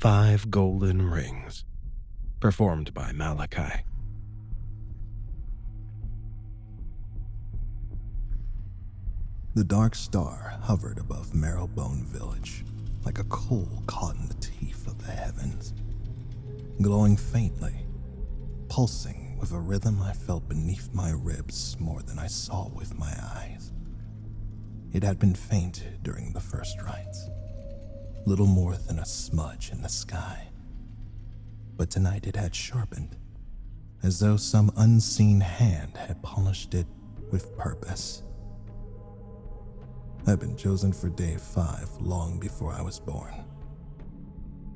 5 Golden Rings, performed by Malachi. The dark star hovered above Marrowbone Village, like a coal caught in the teeth of the heavens, glowing faintly, pulsing with a rhythm I felt beneath my ribs more than I saw with my eyes. It had been faint during the first rites, little more than a smudge in the sky. But tonight it had sharpened, as though some unseen hand had polished it with purpose. I'd been chosen for day 5 long before I was born.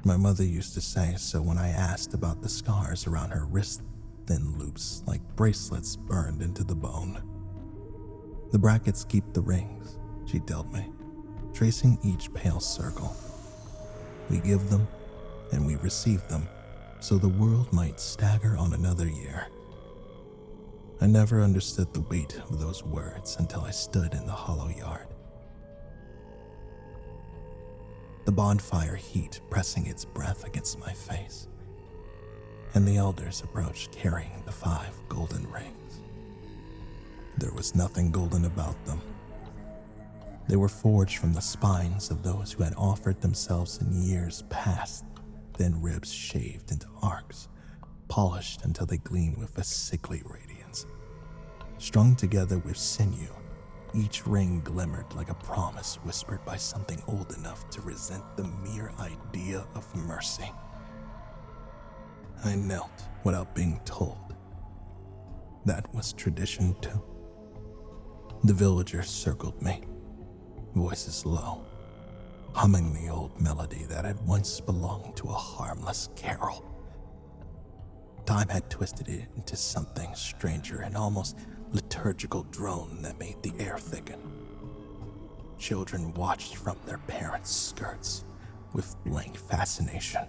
My mother used to say so when I asked about the scars around her wrist, thin loops like bracelets burned into the bone. The brackets keep the rings, she told me, tracing each pale circle. We give them, and we receive them, so the world might stagger on another year. I never understood the weight of those words until I stood in the hollow yard. The bonfire heat pressing its breath against my face, and the elders approached carrying the 5 golden rings. There was nothing golden about them. They were forged from the spines of those who had offered themselves in years past, thin ribs shaved into arcs, polished until they gleamed with a sickly radiance. Strung together with sinew, each ring glimmered like a promise whispered by something old enough to resent the mere idea of mercy. I knelt without being told. That was tradition too. The villagers circled me, voices low, humming the old melody that had once belonged to a harmless carol. Time had twisted it into something stranger, an almost liturgical drone that made the air thicken. Children watched from their parents' skirts with blank fascination.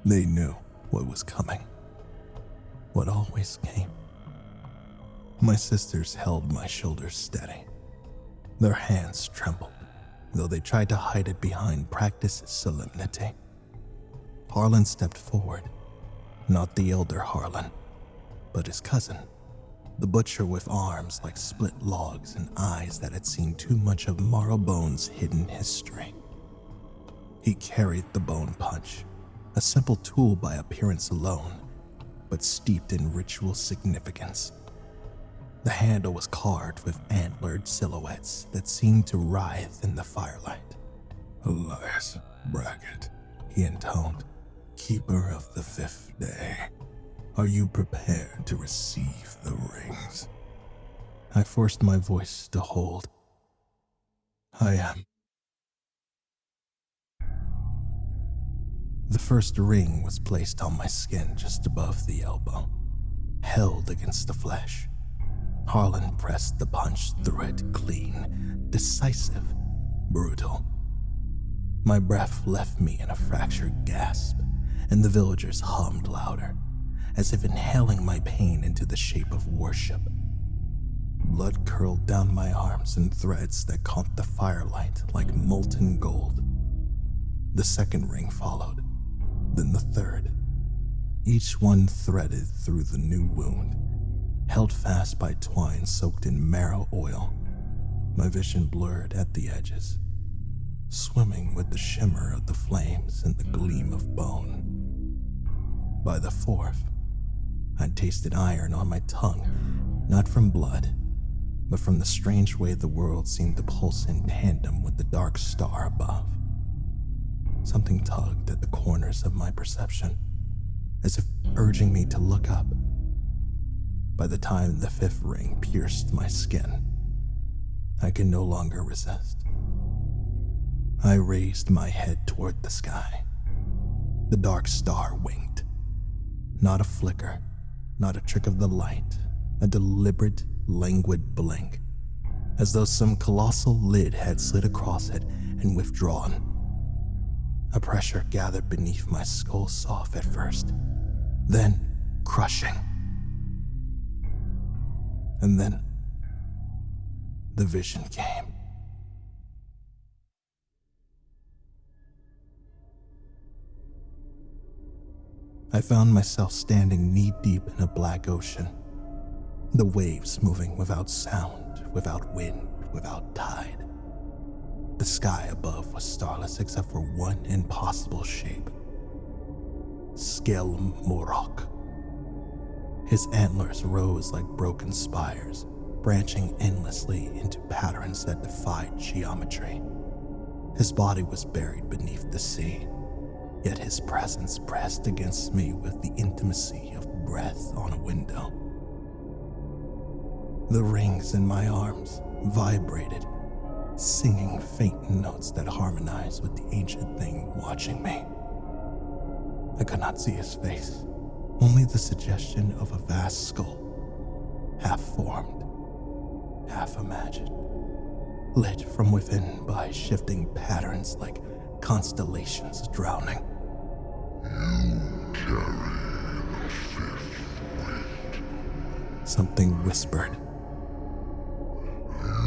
They knew what was coming, what always came. My sisters held my shoulders steady. Their hands trembled, though they tried to hide it behind practiced solemnity. Harlan stepped forward, not the elder Harlan, but his cousin, the butcher with arms like split logs and eyes that had seen too much of Marrowbone's hidden history. He carried the bone punch, a simple tool by appearance alone, but steeped in ritual significance. The handle was carved with antlered silhouettes that seemed to writhe in the firelight. "Elias Brackett," he intoned, "keeper of the 5th day. Are you prepared to receive the rings?" I forced my voice to hold. "I am." The first ring was placed on my skin just above the elbow, held against the flesh. Harlan pressed the punch through it clean, decisive, brutal. My breath left me in a fractured gasp, and the villagers hummed louder, as if inhaling my pain into the shape of worship. Blood curled down my arms in threads that caught the firelight like molten gold. The second ring followed, then the third, each one threaded through the new wound, held fast by twine soaked in marrow oil. My vision blurred at the edges, swimming with the shimmer of the flames and the gleam of bone. By the 4th, I'd tasted iron on my tongue, not from blood, but from the strange way the world seemed to pulse in tandem with the dark star above. Something tugged at the corners of my perception, as if urging me to look up. By the time the 5th ring pierced my skin, I could no longer resist. I raised my head toward the sky. The dark star winked. Not a flicker, not a trick of the light, a deliberate, languid blink, as though some colossal lid had slid across it and withdrawn. A pressure gathered beneath my skull, soft at first, then crushing. And then the vision came. I found myself standing knee-deep in a black ocean, the waves moving without sound, without wind, without tide. The sky above was starless except for one impossible shape. Skelmorok. His antlers rose like broken spires, branching endlessly into patterns that defied geometry. His body was buried beneath the sea, yet his presence pressed against me with the intimacy of breath on a window. The rings in my arms vibrated, singing faint notes that harmonized with the ancient thing watching me. I could not see his face, only the suggestion of a vast skull, half-formed, half-imagined, lit from within by shifting patterns like constellations drowning. You carry the fifth weight. Something whispered. You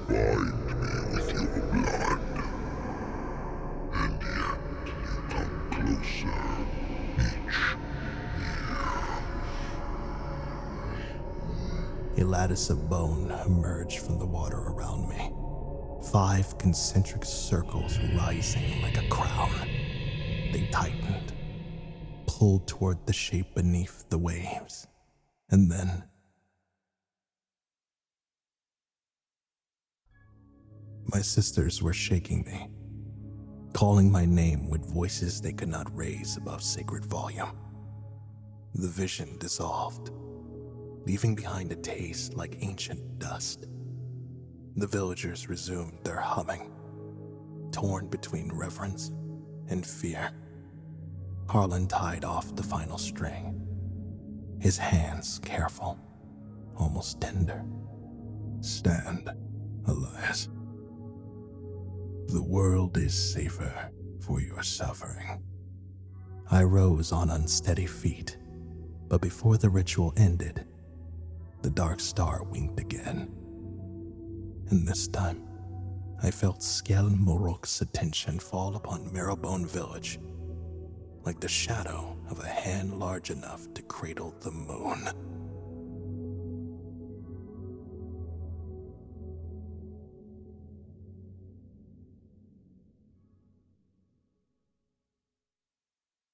bind me with your blood, and yet you come closer each year. A lattice of bone emerged from the water around me, 5 concentric circles rising like a crown. They tightened, pulled toward the shape beneath the waves, and then my sisters were shaking me, calling my name with voices they could not raise above sacred volume. The vision dissolved, leaving behind a taste like ancient dust. The villagers resumed their humming, torn between reverence and fear. Harlan tied off the final string, his hands careful, almost tender. Stand, Elias. The world is safer for your suffering. I rose on unsteady feet, but before the ritual ended, the dark star winked again. And this time, I felt Skelmorok's attention fall upon Marrowbone Village, like the shadow of a hand large enough to cradle the moon.